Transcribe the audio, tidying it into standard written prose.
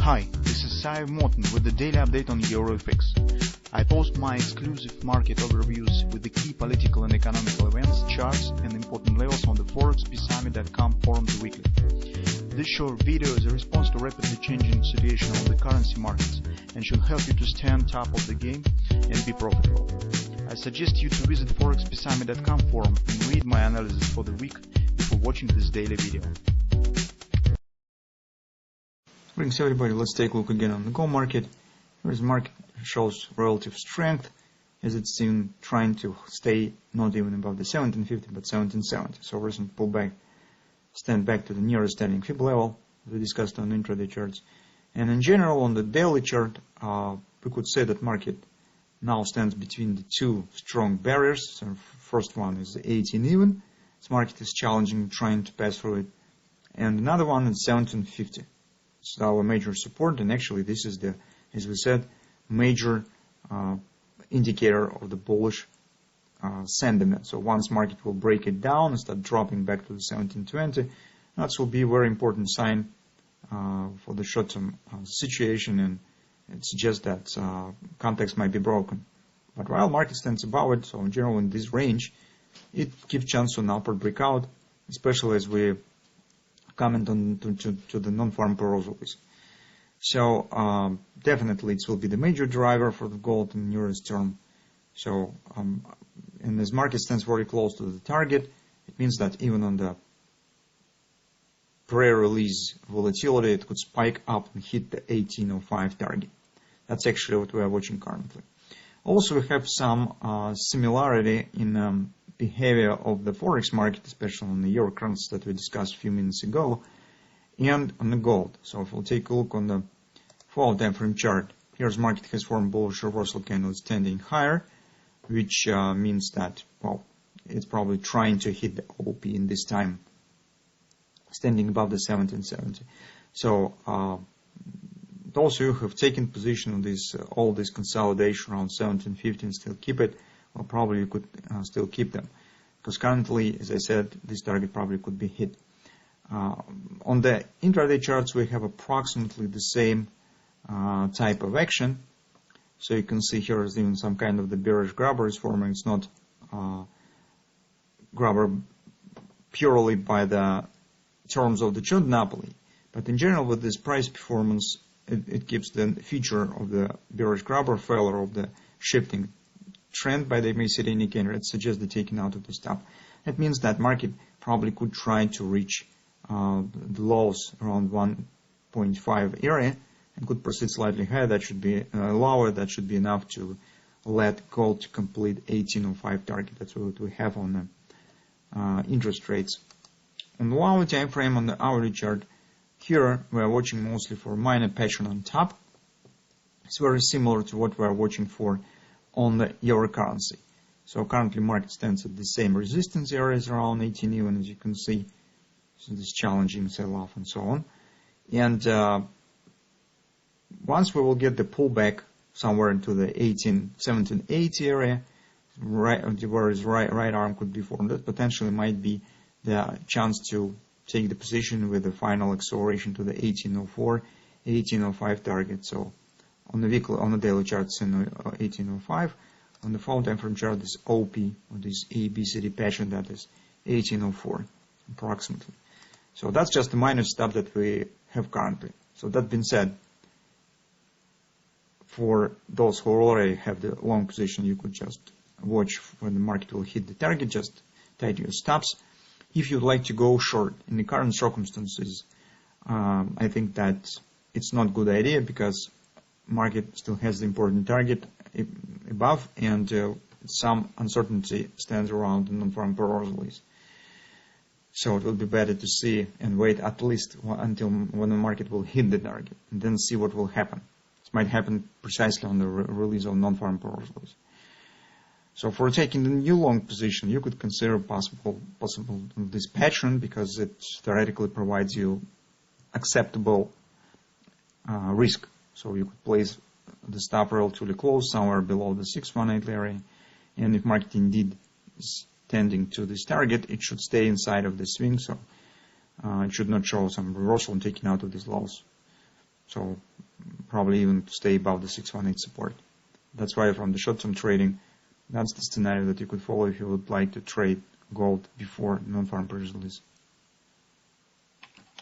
Hi, this is Sive Morten with the daily update on EuroFX. I post my exclusive market overviews with the key political and economical events, charts, and important levels on the ForexPeaceArmy.com forums weekly. This short video is a response to rapidly changing situation on the currency markets and should help you to stay on top of the game and be profitable. I suggest you to visit ForexPeaceArmy.com forum and read my analysis for the week before watching this daily video. Greetings everybody, let's take a look again on the gold market. Here the market shows relative strength as it's seen trying to stay not even above the 1750 but 1770. So recent pullback, stand back to the nearest standing fib level we discussed on intraday charts. And in general on the daily chart we could say that market now stands between the two strong barriers. So first one is the 18 even. This market is challenging, trying to pass through it. And another one is 1750. It's our major support, and actually this is the, as we said, major indicator of the bullish sentiment. So once market will break it down and start dropping back to the 1720, that will be a very important sign for the short-term situation, and it suggests that context might be broken. But while market stands above it, so in general in this range, it gives chance to an upward breakout, especially as we comment on to the non-farm payrolls release. So definitely it will be the major driver for the gold in nearest term. So and as market stands very close to the target, it means that even on the pre-release volatility, it could spike up and hit the 1805 target. That's actually what we are watching currently. Also, we have some similarity in behavior of the Forex market, especially on the euro currency that we discussed a few minutes ago, and on the gold. So if we'll take a look on the 4-hour time frame chart, here's market has formed bullish reversal candle standing higher, which means that, well, it's probably trying to hit the OP in this time, standing above the 1770. So those who have taken position on this, all this consolidation around 1750 and still keep it, well, probably you could still keep them, because currently, as I said, this target probably could be hit. On the intraday charts, we have approximately the same type of action. So you can see here is even some kind of the bearish grabber is forming. It's not grabber purely by the terms of the chart monopoly, but in general with this price performance, it gives the feature of the bearish grabber failure of the shifting trend by the MACD indicator. It suggests the taking out of the stop. That means that market probably could try to reach the lows around 1.5 area and could proceed slightly higher. That should be lower. That should be enough to let gold to complete 1805 target. That's what we have on the interest rates. On the hourly time frame on the hourly chart, here we are watching mostly for minor pattern on top. It's very similar to what we are watching for on the euro currency. So currently market stands at the same resistance areas around 18 even, as you can see. So this challenging sell-off and so on. And once we will get the pullback somewhere into the 1780 area, right, where his right arm could be formed, that potentially might be the chance to take the position with the final acceleration to the 1804, 1805 target. So on the weekly, on the daily charts in 1805, on the 4-hour time frame chart this OP, or this ABCD pattern, that is 1804 approximately. So that's just a minor step that we have currently. So that being said, for those who already have the long position, you could just watch when the market will hit the target, just tighten your stops. If you'd like to go short in the current circumstances, I think that it's not a good idea, because market still has the important target above, and some uncertainty stands around the non-farm payrolls release. So it will be better to see and wait at least until when the market will hit the target, and then see what will happen. This might happen precisely on the release of non-farm payrolls release. So for taking the new long position, you could consider possible this pattern, because it theoretically provides you acceptable risk. So you could place the stop relatively close, somewhere below the 618 area, and if market indeed is tending to this target, it should stay inside of the swing, so it should not show some reversal and taking out of these lows. So probably even to stay above the 618 support. That's why from the short-term trading, that's the scenario that you could follow if you would like to trade gold before non-farm purchase release.